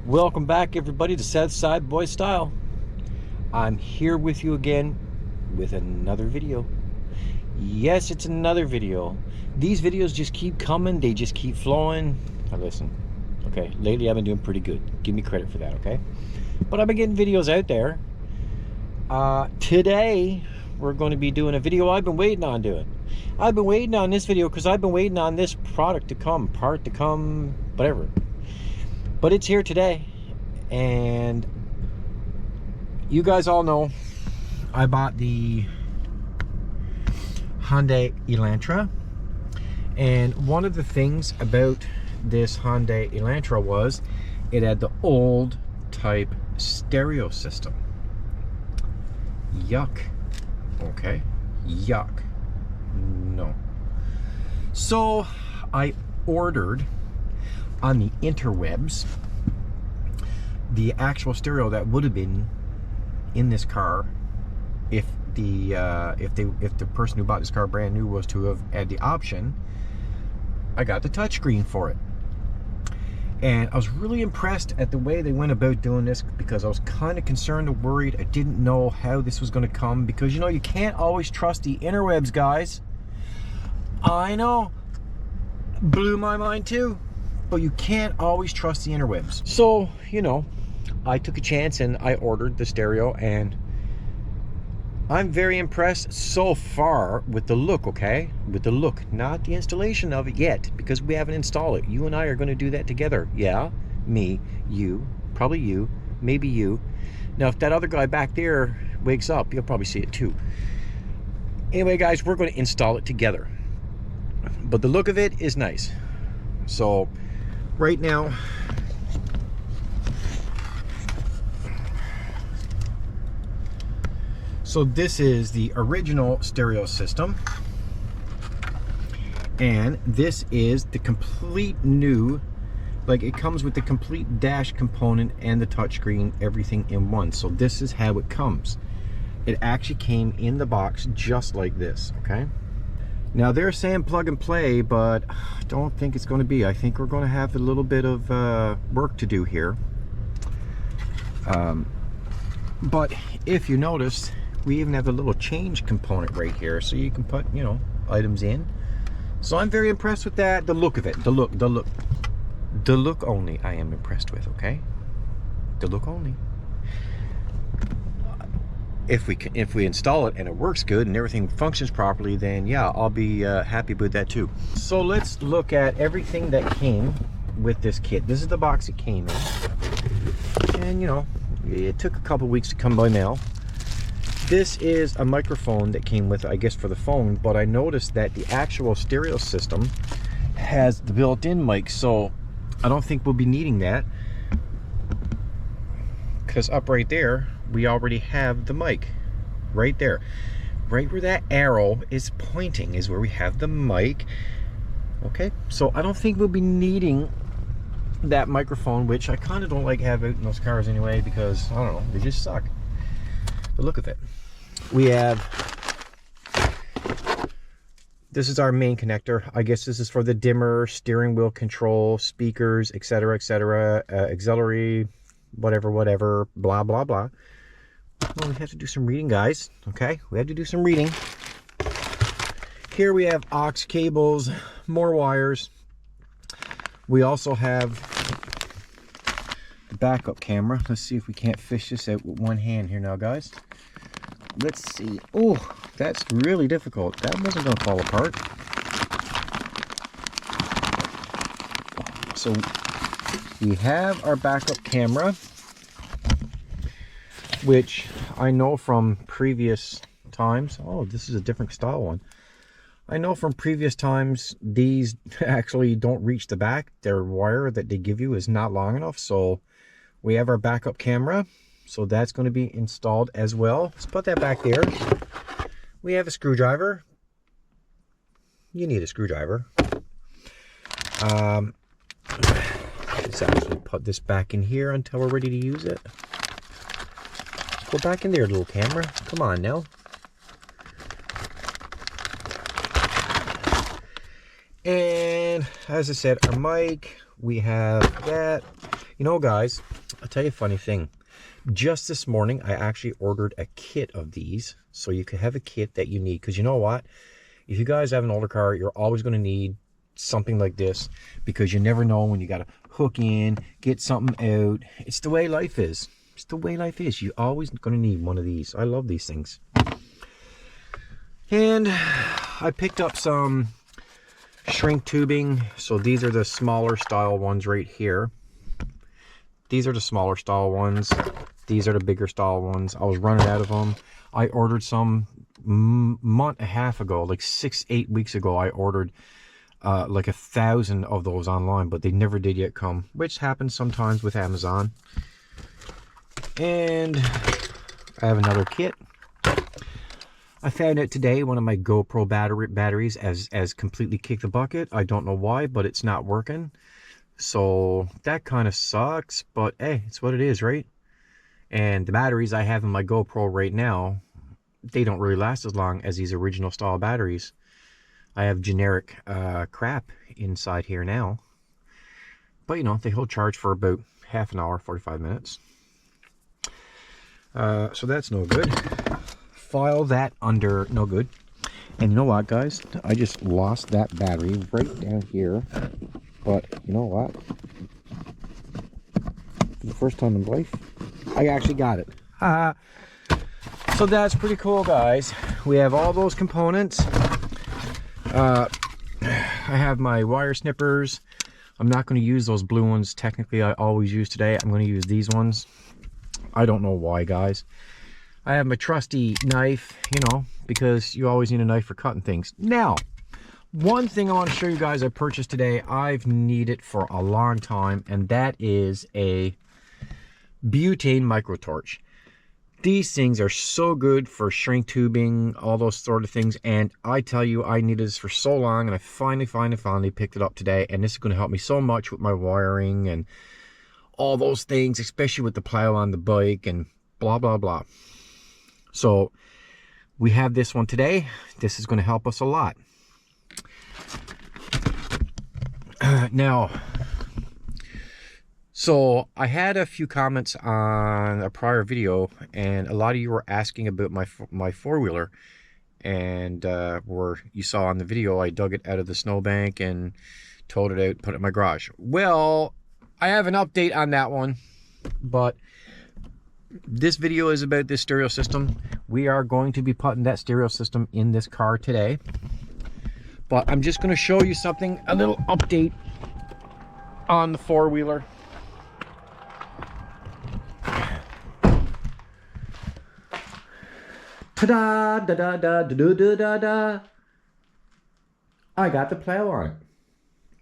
Welcome back, everybody, to Southside Boy Style. I'm here with you again with another video. Yes, it's another video. These videos just keep coming. They just keep flowing. Now listen, okay, lately I've been doing pretty good. Give me credit for that, okay? But I've been getting videos out there. Today, we're going to be doing a video I've been waiting on doing. I've been waiting on this video because I've been waiting on this product to come, part to come, whatever. But it's here today, and you guys all know I bought the Hyundai Elantra, and one of the things about this Hyundai Elantra was it had the old type stereo system. Yuck. Okay, yuck. No. So I ordered on the interwebs the actual stereo that would have been in this car if the person who bought this car brand new was to have had the option. I got the touchscreen for it, and I was really impressed at the way they went about doing this, because I was kind of concerned and worried. I didn't know how this was going to come, because you know you can't always trust the interwebs, guys. I know, blew my mind too. But you can't always trust the interwebs. So, you know, I took a chance and I ordered the stereo, and I'm very impressed so far with the look, okay? With the look, not the installation of it yet, because we haven't installed it. You and I are going to do that together. Yeah, me, you, probably you, maybe you. Now, if that other guy back there wakes up, you'll probably see it too. Anyway, guys, we're going to install it together. But the look of it is nice. So right now, so this is the original stereo system, and this is the complete new, like it comes with the complete dash component and the touchscreen, everything in one. So this is how it comes. It actually came in the box just like this, okay? Now they're saying plug and play, but I don't think it's going to be. I think we're going to have a little bit of work to do here. But if you notice, we even have a little change component right here, so you can put, you know, items in. So I'm very impressed with that. The look of it, the look only I am impressed with, okay? The look only. If we install it and it works good and everything functions properly, then yeah, I'll be happy with that too. So let's look at everything that came with this kit. This is the box it came in, and you know, it took a couple weeks to come by mail. This is a microphone that came with it, I guess, for the phone, but I noticed that the actual stereo system has the built-in mic, so I don't think we'll be needing that, because up right there we already have the mic. Right there, right where that arrow is pointing is where we have the mic. Okay, so I don't think we'll be needing that microphone, which I kind of don't like having out in those cars anyway, because I don't know, they just suck. The look of it. We have, this is our main connector. I guess this is for the dimmer, steering wheel control, speakers, etc., etc., auxiliary, whatever, blah blah blah. Well, we have to do some reading, guys. Okay, we have to do some reading. Here we have aux cables, more wires. We also have the backup camera. Let's see if we can't fish this out with one hand here now, guys. Let's see. Oh, that's really difficult. That wasn't going to fall apart. So we have our backup camera, which I know from previous times. Oh, this is a different style one. I know from previous times these actually don't reach the back. Their wire that they give you is not long enough. So we have our backup camera. So that's going to be installed as well. Let's put that back there. We have a screwdriver. You need a screwdriver. Let's actually put this back in here until we're ready to use it. Go back in there, little camera. Come on now. And as I said, our mic, we have that. You know, guys, I'll tell you a funny thing. Just this morning, I actually ordered a kit of these, so you can have a kit that you need. Because you know what? If you guys have an older car, you're always going to need something like this, because you never know when you got to hook in, get something out. It's the way life is. It's the way life is. You're always going to need one of these. I love these things. And I picked up some shrink tubing. So these are the smaller style ones right here. These are the smaller style ones. These are the bigger style ones. I was running out of them. I ordered some month and a half ago, like 6-8 weeks ago. I ordered like 1,000 of those online, but they never did yet come, which happens sometimes with Amazon. And I have another kit. I found out today one of my GoPro batteries has completely kicked the bucket. I don't know why, but it's not working. So that kind of sucks, but hey, it's what it is, right? And the batteries I have in my GoPro right now, they don't really last as long as these original style batteries. I have generic crap inside here now. But you know, they hold charge for about half an hour, 45 minutes. So that's no good. File that under no good. And you know what, guys? I just lost that battery right down here. But you know what? For the first time in life, I actually got it. So that's pretty cool, guys. We have all those components. I have my wire snippers. I'm not going to use those blue ones. Technically, I always use today. I'm going to use these ones. I don't know why, guys. I have my trusty knife, you know, because you always need a knife for cutting things. Now, one thing I want to show you guys I purchased today, I've needed for a long time, and that is a butane micro torch. These things are so good for shrink tubing, all those sort of things, and I tell you, I needed this for so long, and I finally picked it up today, and this is going to help me so much with my wiring and all those things, especially with the plow on the bike and blah, blah, blah. So we have this one today. This is going to help us a lot. Now, so I had a few comments on a prior video, and a lot of you were asking about my four-wheeler, and where you saw on the video I dug it out of the snowbank and towed it out, put it in my garage. Well, I have an update on that one, but this video is about this stereo system. We are going to be putting that stereo system in this car today, but I'm just going to show you something, a little update on the four-wheeler. Ta-da, da-da-da-da-da-da-da. I got the plow on it.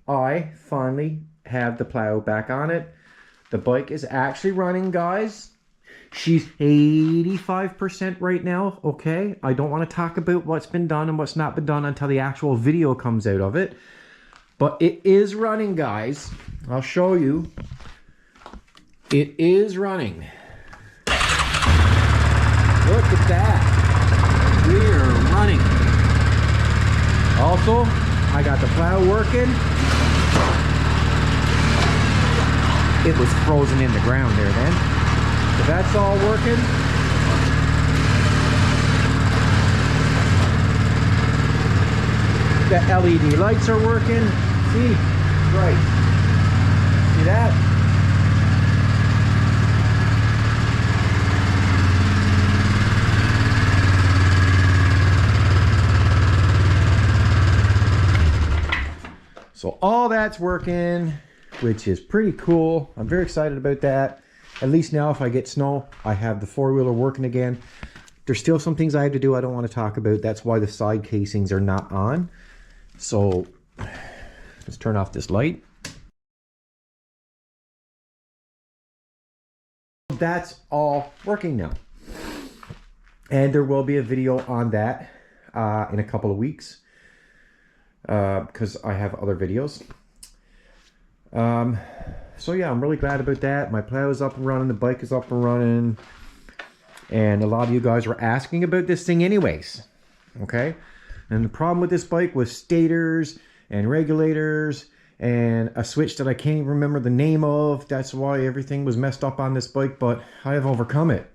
I finally have the plow back on it. The bike is actually running, guys. She's 85% right now, okay? I don't want to talk about what's been done and what's not been done until the actual video comes out of it. But it is running, guys. I'll show you. It is running. Look at that. We're running. Also, I got the plow working. It was frozen in the ground there then. So that's all working. The LED lights are working. See? Right. See that? So all that's working, which is pretty cool. I'm very excited about that. At least now if I get snow, I have the four-wheeler working again. There's still some things I have to do I don't want to talk about. That's why the side casings are not on. So let's turn off this light. That's all working now. And there will be a video on that in a couple of weeks. Because I have other videos. So yeah, I'm really glad about that. My plow is up and running, the bike is up and running, and a lot of you guys were asking about this thing anyways, okay? And the problem with this bike was stators and regulators and a switch that I can't even remember the name of. That's why everything was messed up on this bike, but I have overcome it.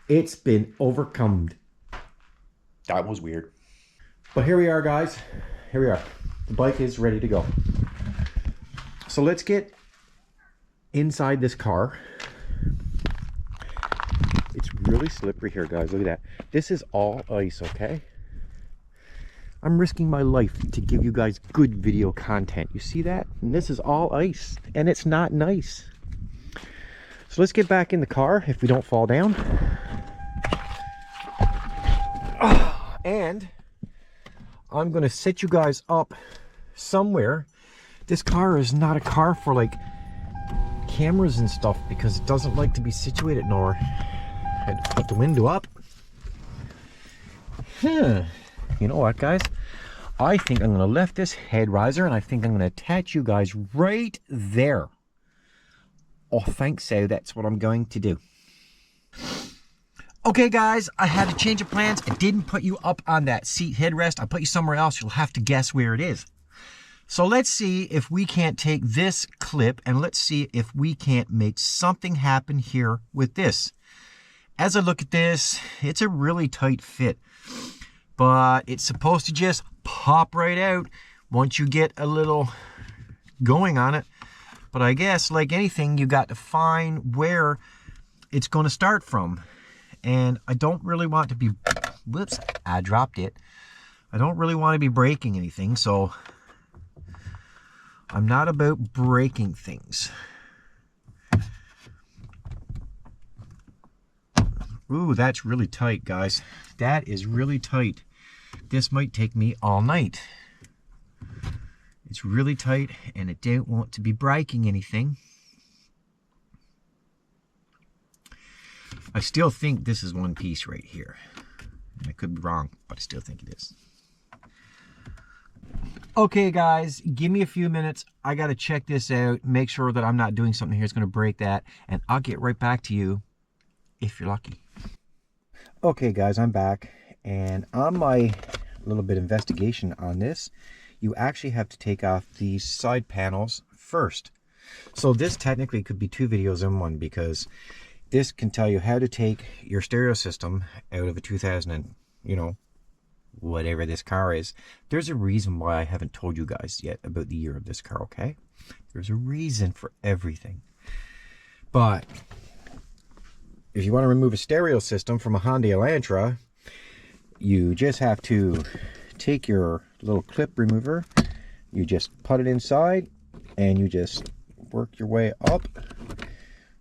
It's been overcome. That was weird. But here we are, guys. Here we are. The bike is ready to go. So let's get inside this car. It's really slippery here, guys. Look at that. This is all ice, okay? I'm risking my life to give you guys good video content. You see that? And this is all ice, and it's not nice. So let's get back in the car if we don't fall down. And I'm gonna set you guys up somewhere. This car is not a car for like cameras and stuff because it doesn't like to be situated nowhere. I had to put the window up. You know what, guys? I think I'm gonna lift this head riser and I think I'm gonna attach you guys right there. I think so. That's what I'm going to do. Okay, guys, I had a change of plans. I didn't put you up on that seat headrest. I put you somewhere else. You'll have to guess where it is. So let's see if we can't take this clip and let's see if we can't make something happen here with this. As I look at this, it's a really tight fit, but it's supposed to just pop right out once you get a little going on it. But I guess like anything, you got to find where it's going to start from. And I don't really want to be, whoops, I dropped it. I don't really want to be breaking anything, so I'm not about breaking things. Ooh, that's really tight, guys. That is really tight. This might take me all night. It's really tight, and I don't want to be breaking anything. I still think this is one piece right here. I could be wrong, but I still think it is. Okay, guys, give me a few minutes. I got to check this out, make sure that I'm not doing something here that's going to break that, and I'll get right back to you if you're lucky. Okay, guys, I'm back, and on my little bit of investigation on this, you actually have to take off these side panels first. So this technically could be 2 videos in one, because this can tell you how to take your stereo system out of a 2000 and, you know, whatever this car is. There's a reason why I haven't told you guys yet about the year of this car, okay? There's a reason for everything. But if you want to remove a stereo system from a Hyundai Elantra, you just have to take your little clip remover, you just put it inside, and you just work your way up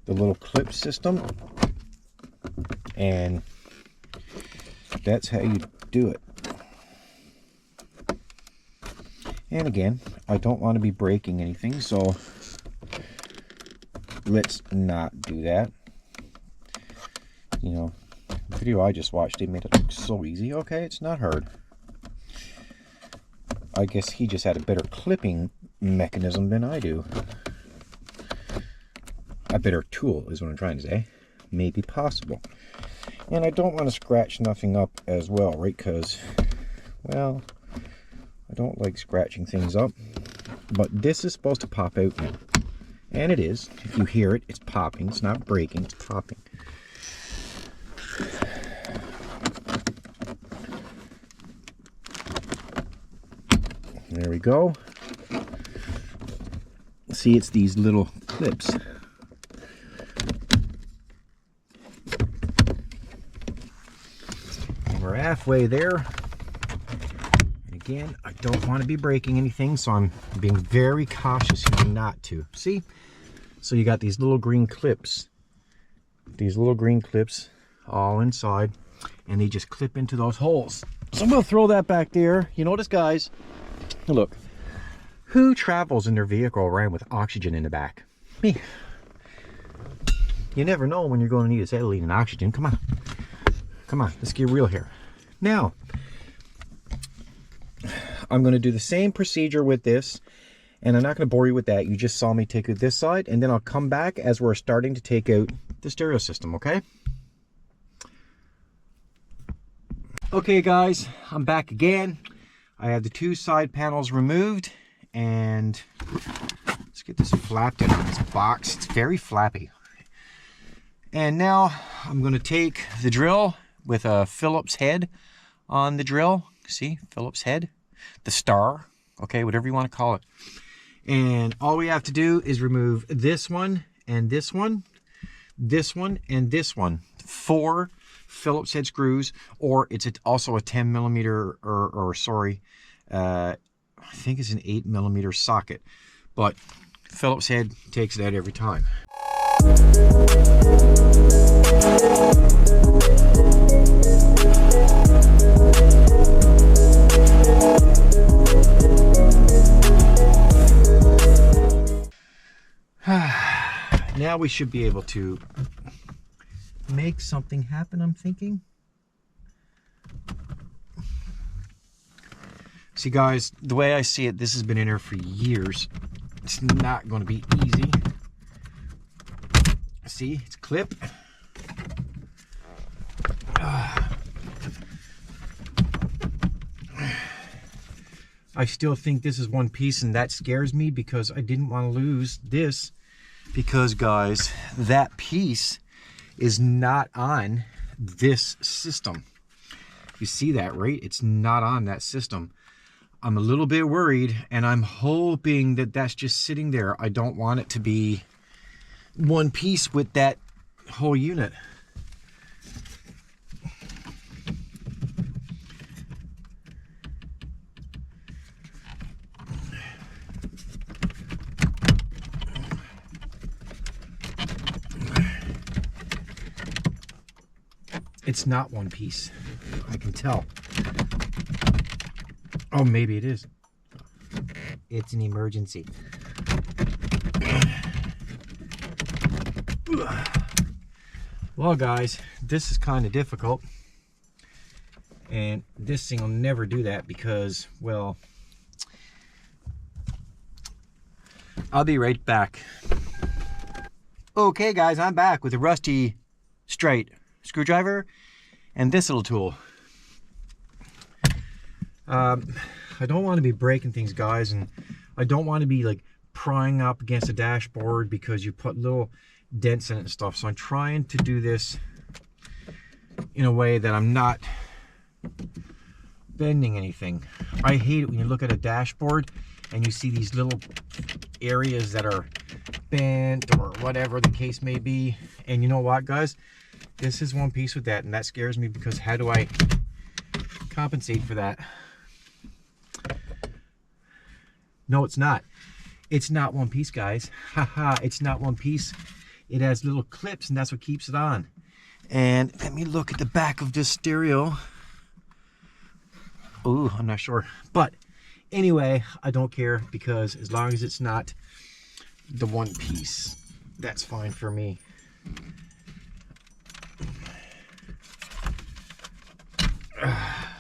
the little clip system, and that's how you do it. And again, I don't want to be breaking anything, so let's not do that. You know, the video I just watched, they made it look so easy. Okay, it's not hard. I guess he just had a better clipping mechanism than I do. A better tool is what I'm trying to say. Maybe possible. And I don't want to scratch nothing up as well, right? Because, well, I don't like scratching things up. But this is supposed to pop out now. And it is. If you hear it, it's popping. It's not breaking, it's popping. There we go. See, it's these little clips. We're halfway there. And again, I don't want to be breaking anything, so I'm being very cautious here not to. See? So you got these little green clips. These little green clips all inside, and they just clip into those holes. So I'm going to throw that back there. You notice, guys, look, who travels in their vehicle around with oxygen in the back? Me. You never know when you're going to need acetylene and oxygen. Come on. Come on, let's get real here. Now, I'm going to do the same procedure with this, and I'm not going to bore you with that. You just saw me take out this side, and then I'll come back as we're starting to take out the stereo system, okay? Okay, guys, I'm back again. I have the 2 side panels removed, And let's get this flapped out of this box. It's very flappy. And now I'm going to take the drill with a Phillips head on the drill. See, Phillips head, the star, okay, whatever you want to call it. And all we have to do is remove this one and this one, this one and this one. 4 Phillips head screws, or it's also a 10 millimeter, I think it's an 8 millimeter socket, but Phillips head takes it out every time. Now we should be able to make something happen, I'm thinking. See guys, the way I see it, this has been in there for years. It's not going to be easy. See, it's clipped. I still think this is one piece, and that scares me because I didn't want to lose this. Because guys, that piece is not on this system. You see that, right? It's not on that system. I'm a little bit worried, and I'm hoping that that's just sitting there. I don't want it to be one piece with that whole unit. It's not one piece. I can tell. Oh, maybe it is. It's an emergency. Well, guys, this is kind of difficult. And this thing will never do that because, well, I'll be right back. Okay, guys, I'm back with a rusty straight screwdriver and this little tool. I don't want to be breaking things, guys, and I don't want to be like prying up against the dashboard because you put little dents in it and stuff. So I'm trying to do this in a way that I'm not bending anything. I hate it when you look at a dashboard and you see these little areas that are bent or whatever the case may be. And you know what, guys? This is one piece with that, and that scares me because how do I compensate for that? No, it's not. It's not one piece, guys. Haha, it's not one piece. It has little clips, and that's what keeps it on. And let me look at the back of this stereo. Oh, I'm not sure. But anyway, I don't care because as long as it's not the one piece, that's fine for me.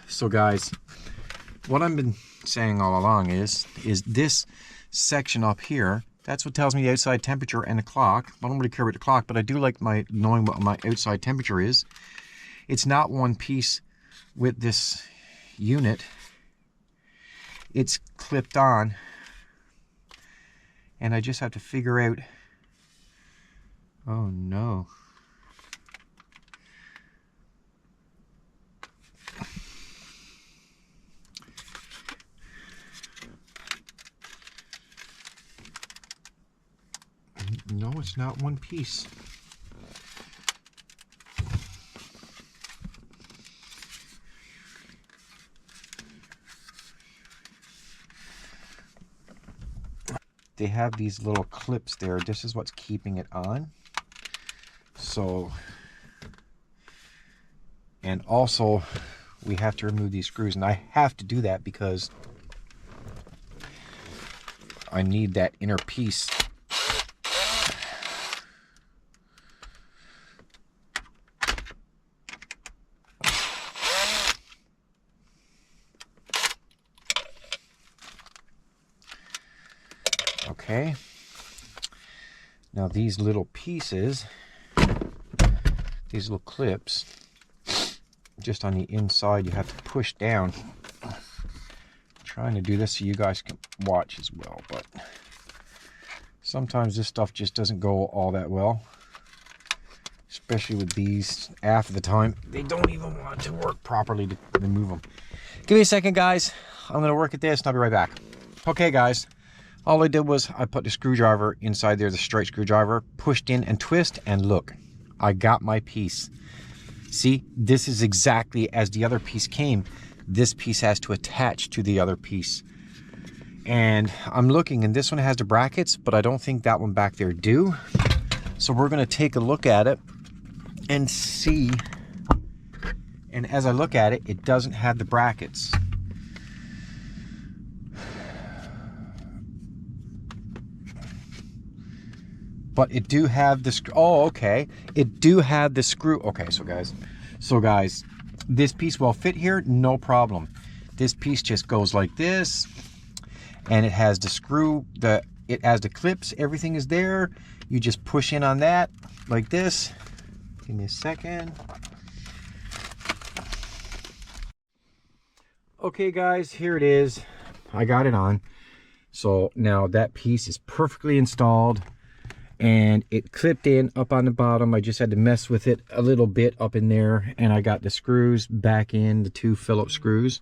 So guys, what I've been saying all along is this section up here, that's what tells me the outside temperature and the clock. I don't really care about the clock, but I do like knowing what my outside temperature is. It's not one piece with this unit. It's clipped on, and I just have to figure out, oh no. No, it's not one piece. They have these little clips there. This is what's keeping it on. So, and also we have to remove these screws, and I have to do that because I need that inner piece. Okay, now these little pieces, these little clips, just on the inside, you have to push down. trying to do this so you guys can watch as well, but sometimes this stuff just doesn't go all that well, especially with these. Half of the time they don't even want to work properly to remove them. Give me a second, guys. I'm gonna work at this and I'll be right back. Okay, guys, all I did was I put the screwdriver inside there, the straight screwdriver, pushed in and twist, and look, I got my piece. See, this is exactly as the other piece came. This piece has to attach to the other piece. And I'm looking, and this one has the brackets, but I don't think that one back there do. So we're gonna take a look at it and see. And as I look at it, it doesn't have the brackets. But it do have the screw. Oh, okay. It do have the screw. Okay, so guys, this piece will fit here, no problem. This piece just goes like this, and it has the screw, it has the clips, everything is there. You just push in on that like this. Give me a second. Okay, guys, here it is. I got it on. So now that piece is perfectly installed. And it clipped in up on the bottom. I just had to mess with it a little bit up in there, and I got the screws back in, the 2 Phillips screws.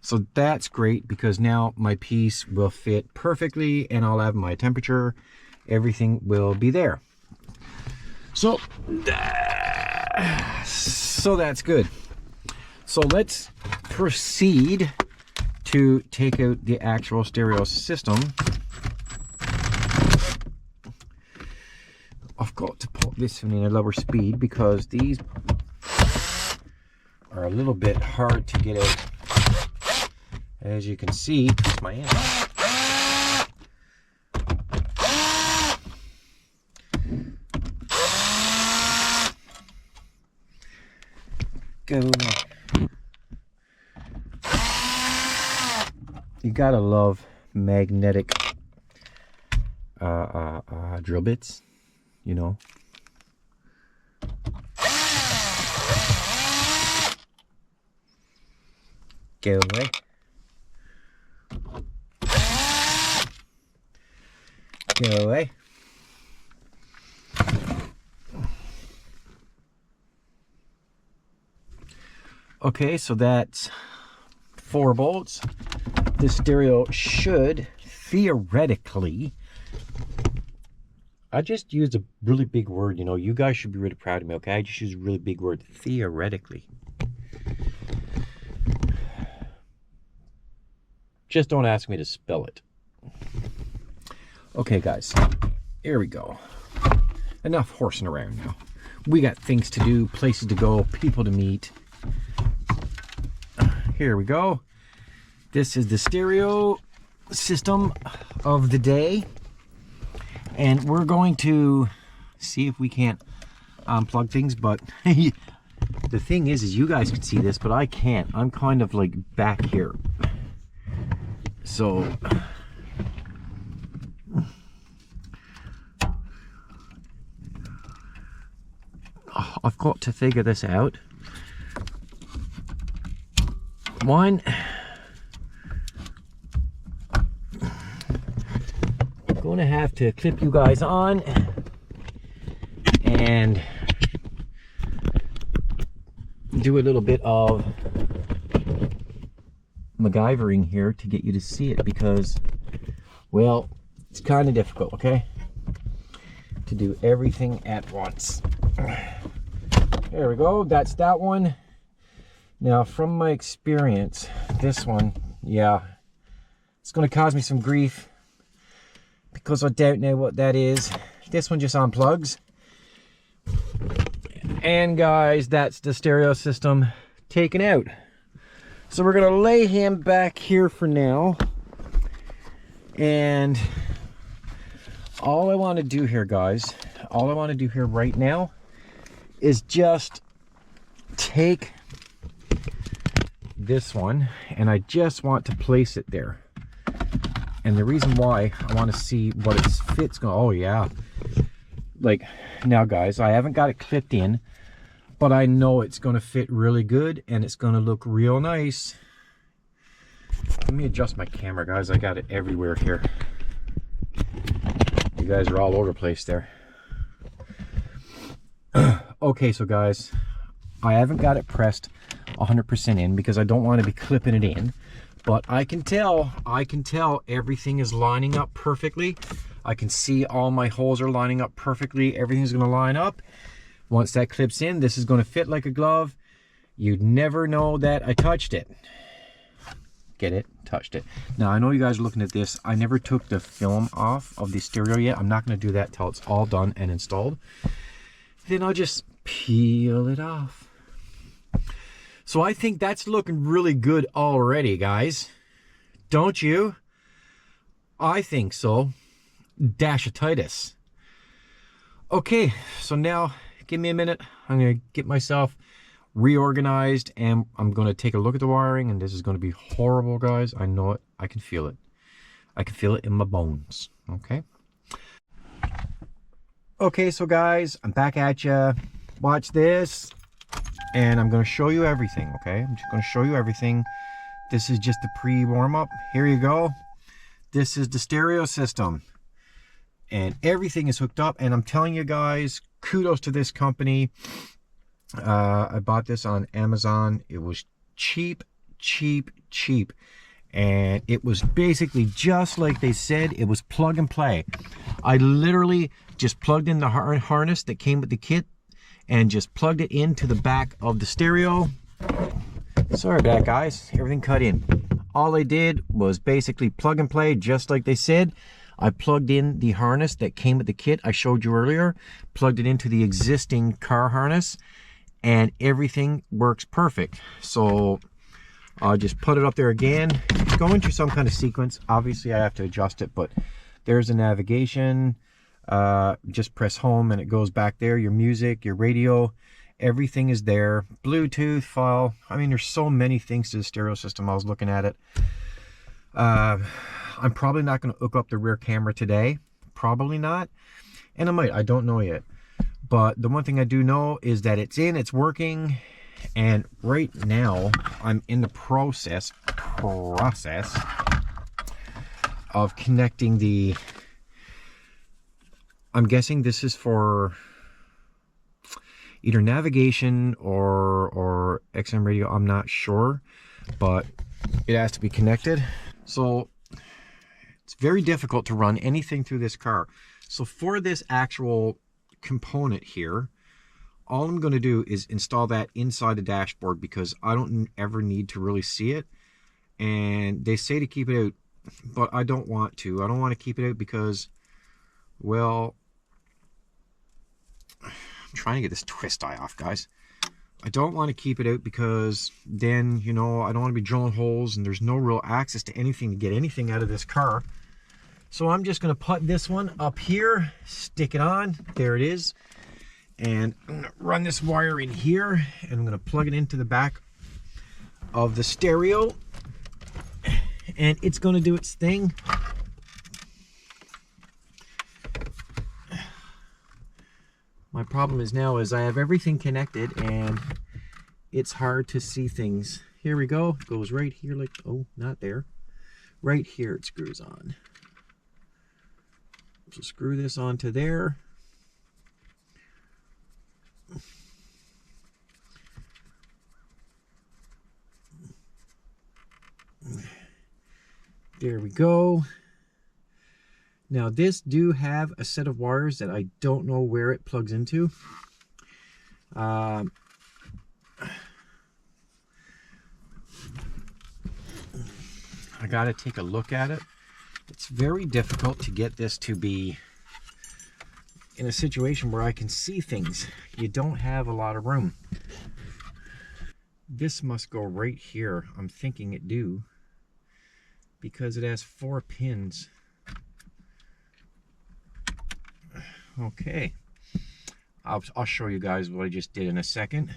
So that's great, because now my piece will fit perfectly, and I'll have my temperature. Everything will be there. So that's good. So let's proceed to take out the actual stereo system. I've got to put this one in a lower speed because these are a little bit hard to get out. As you can see, my hand. Go. You gotta love magnetic drill bits. You know, go away. Go away. Okay, so that's 4 bolts. The stereo should theoretically, I just used a really big word, you know, you guys should be really proud of me, okay? I just used a really big word, theoretically. Just don't ask me to spell it. Okay, guys, here we go. Enough horsing around now. We got things to do, places to go, people to meet. Here we go. This is the stereo system of the day. And we're going to see if we can't unplug things, but the thing is you guys can see this, but I can't. I'm kind of like back here. So I've got to figure this out. One, I'm going to have to clip you guys on and do a little bit of MacGyvering here to get you to see it, because, well, it's kind of difficult, okay, to do everything at once. There we go, that's that one. Now, from my experience, this one, yeah, it's going to cause me some grief because I don't know what that is. This one just unplugs. And guys, that's the stereo system taken out. So we're going to lay him back here for now. And all I want to do here, guys, all I want to do here right now is just take this one, and I just want to place it there. And the reason why, I want to see what its fit's going. Oh yeah, like now guys, I haven't got it clipped in, but I know it's going to fit really good and it's going to look real nice. Let me adjust my camera, guys. I got it everywhere here. You guys are all over the place there. Okay, so guys, I haven't got it pressed 100% in because I don't want to be clipping it in, but I can tell everything is lining up perfectly. I can see all my holes are lining up perfectly. Everything's going to line up. Once that clips in, this is going to fit like a glove. You'd never know that I touched it. Get it? Touched it. Now, I know you guys are looking at this. I never took the film off of the stereo yet. I'm not going to do that till it's all done and installed. Then I'll just peel it off. So I think that's looking really good already, guys. Don't you? I think so. Dashatitis. Okay, so now give me a minute. I'm going to get myself reorganized and I'm going to take a look at the wiring, and this is going to be horrible, guys. I know it. I can feel it. I can feel it in my bones. Okay. Okay, so guys, I'm back at you. Watch this, and I'm going to show you everything, okay? I'm just going to show you everything. This is just the pre-warm-up. Here you go. This is the stereo system, and everything is hooked up, and I'm telling you guys, kudos to this company. I bought this on Amazon. It was cheap, and it was basically just like they said. It was plug and play. I literally just plugged in the harness that came with the kit and just plugged it into the back of the stereo. Sorry about that, guys. Everything cut in. All I did was basically plug and play just like they said. I plugged in the harness that came with the kit I showed you earlier, plugged it into the existing car harness, and everything works perfect. So I'll just put it up there again. It's going through some kind of sequence. Obviously I have to adjust it, but there's a navigation. Just press home and it goes back there. Your music, your radio, everything is there. Bluetooth file. I mean, there's so many things to the stereo system. I was looking at it. I'm probably not going to hook up the rear camera today. Probably not. And I might. I don't know yet. But the one thing I do know is that it's in, it's working. And right now, I'm in the process of connecting the... I'm guessing this is for either navigation or XM radio. I'm not sure, but it has to be connected. So it's very difficult to run anything through this car. So for this actual component here, all I'm going to do is install that inside the dashboard because I don't ever need to really see it. And they say to keep it out, but I don't want to. I don't want to keep it out because, well, I'm trying to get this twist eye off, guys. I don't want to keep it out because then, you know, I don't want to be drilling holes and there's no real access to anything to get anything out of this car. So I'm just going to put this one up here, stick it on. There it is. And I'm going to run this wire in here and I'm going to plug it into the back of the stereo. And it's going to do its thing. My problem is now is I have everything connected and it's hard to see things. Here we go. It goes right here like, oh, not there. Right here it screws on. So screw this onto there. There we go. Now this do have a set of wires that I don't know where it plugs into. I gotta take a look at it. It's very difficult to get this to be in a situation where I can see things. You don't have a lot of room. This must go right here. I'm thinking it do because it has 4 pins. Okay, I'll show you guys what I just did in a second.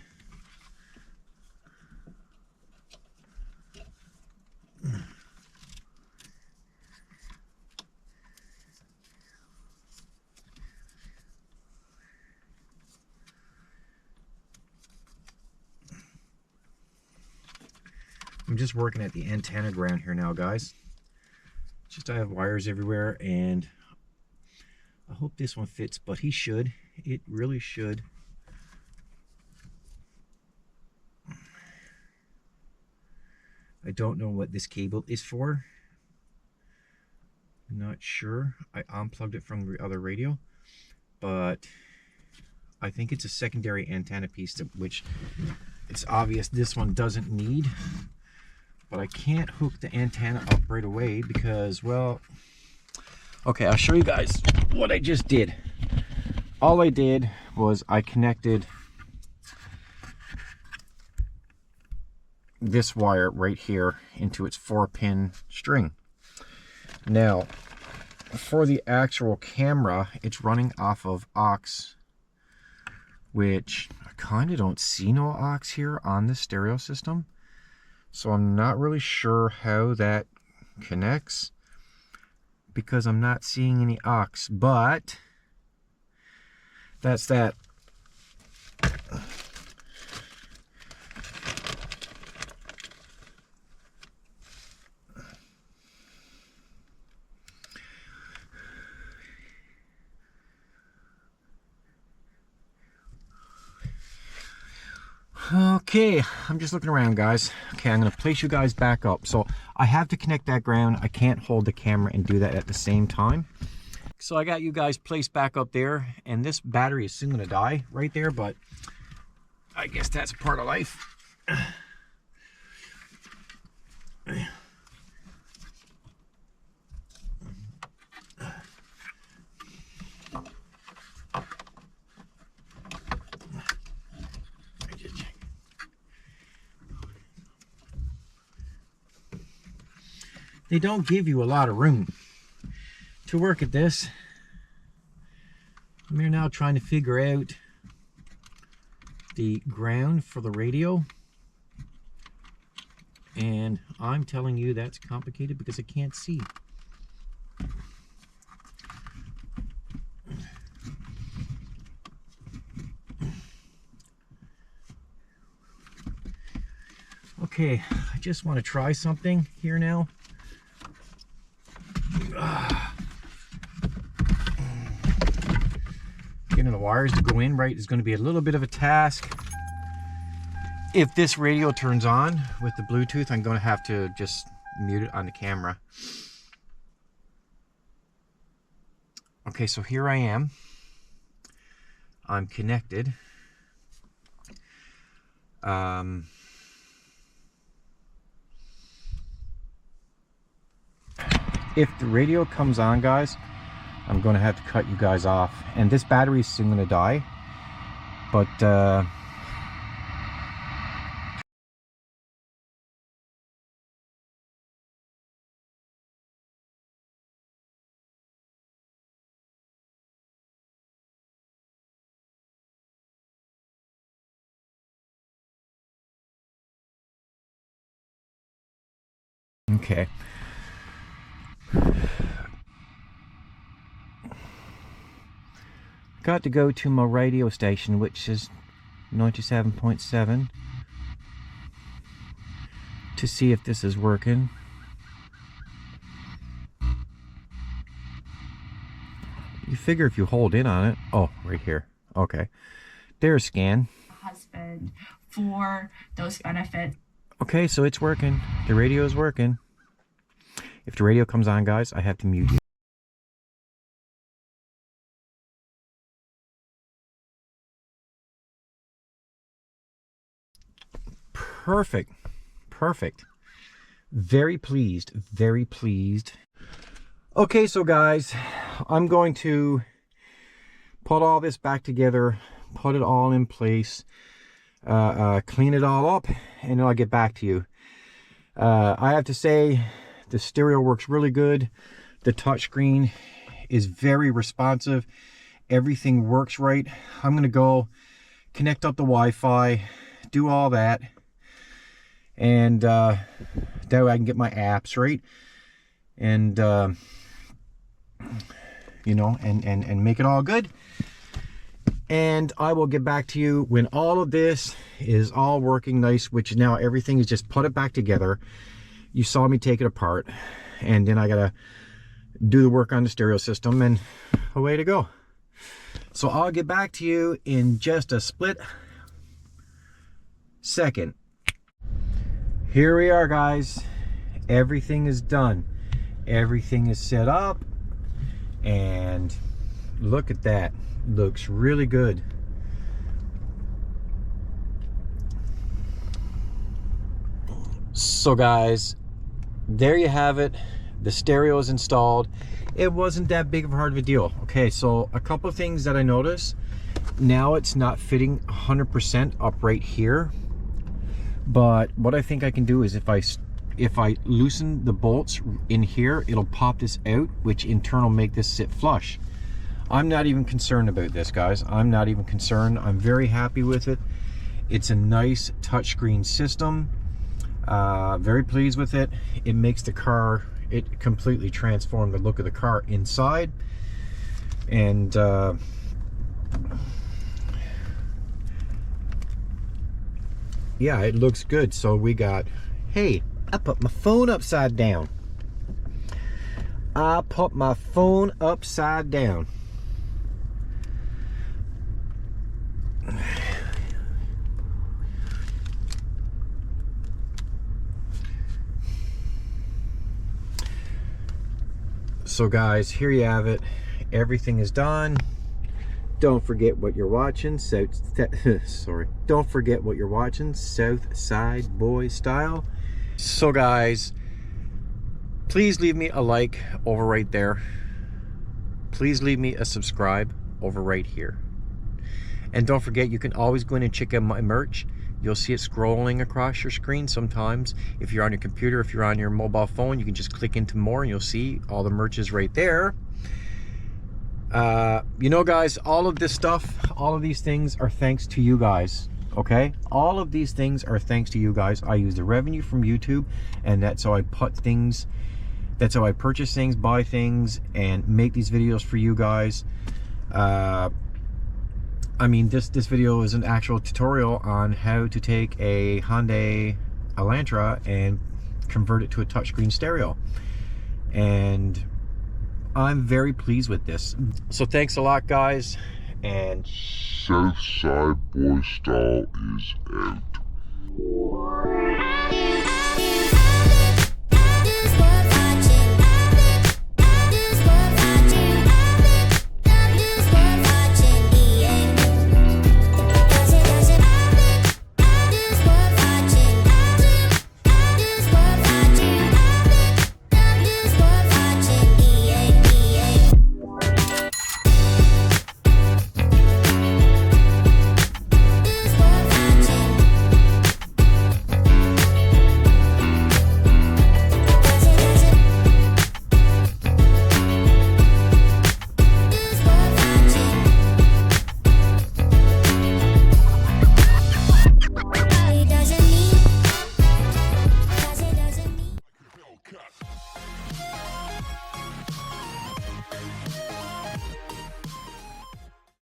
I'm just working at the antenna ground here now, guys. Just I have wires everywhere, and I hope this one fits, but he should. It really should. I don't know what this cable is for. I'm not sure. I unplugged it from the other radio, but I think it's a secondary antenna piece, which it's obvious this one doesn't need. But I can't hook the antenna up right away because, well, okay, I'll show you guys what I just did. All I did was I connected this wire right here into its 4-pin string. Now, for the actual camera, it's running off of aux, which I kind of don't see no aux here on the stereo system. So I'm not really sure how that connects because I'm not seeing any aux, but that's that. Okay, I'm just looking around, guys. Okay, I'm going to place you guys back up. So I have to connect that ground. I can't hold the camera and do that at the same time. So I got you guys placed back up there, and this battery is soon going to die right there, but I guess that's part of life. They don't give you a lot of room to work at this. We're now trying to figure out the ground for the radio. And I'm telling you that's complicated because I can't see. Okay, I just want to try something here now. Getting the wires to go in right is going to be a little bit of a task. If this radio turns on with the Bluetooth, I'm going to have to just mute it on the camera. Okay, so here I am. I'm connected. If the radio comes on, guys, I'm going to have to cut you guys off. And this battery is soon going to die. But, okay. Got to go to my radio station, which is 97.7, to see if this is working. You figure if you hold in on it, oh, right here. Okay, there's scan. Husband for those benefits. Okay, so it's working. The radio is working. If the radio comes on, guys, I have to mute you. Perfect. Perfect. Very pleased. Very pleased. Okay, so guys, I'm going to put all this back together, put it all in place, clean it all up, and then I'll get back to you. I have to say, the stereo works really good. The touchscreen is very responsive. Everything works right. I'm going to go connect up the Wi-Fi, do all that, and that way I can get my apps right, and you know, and make it all good. And I will get back to you when all of this is all working nice, which now everything is just put it back together. You saw me take it apart, and then I gotta do the work on the stereo system, and away to go. So I'll get back to you in just a split second. Here we are, guys. Everything is done. Everything is set up, and look at that. Looks really good. So guys, there you have it. The stereo is installed. It wasn't that big of a hard of a deal. Okay, so a couple of things that I noticed. Now it's not fitting 100% up right here, but what I think I can do is if I loosen the bolts in here, it'll pop this out, which in turn will make this sit flush. I'm not even concerned about this, guys. I'm not even concerned. I'm very happy with it. It's a nice touchscreen system. Very pleased with it. It makes the car, it completely transformed the look of the car inside. And yeah, it looks good. So we got, hey, I put my phone upside down. I put my phone upside down. So guys, here you have it. Everything is done. Don't forget what you're watching. Don't forget what you're watching. South Side Boy style. So guys, please leave me a like over right there. Please leave me a subscribe over right here. And don't forget, you can always go in and check out my merch. You'll see it scrolling across your screen sometimes. If you're on your computer, if you're on your mobile phone, you can just click into more and you'll see all the merch is right there. You know, guys, all of this stuff, all of these things are thanks to you guys, okay? All of these things are thanks to you guys. I use the revenue from YouTube, and that's how I put things, that's how I purchase things, buy things, and make these videos for you guys. I mean, this video is an actual tutorial on how to take a Hyundai Elantra and convert it to a touchscreen stereo. And I'm very pleased with this. So thanks a lot, guys. And Southside Boy Style is out.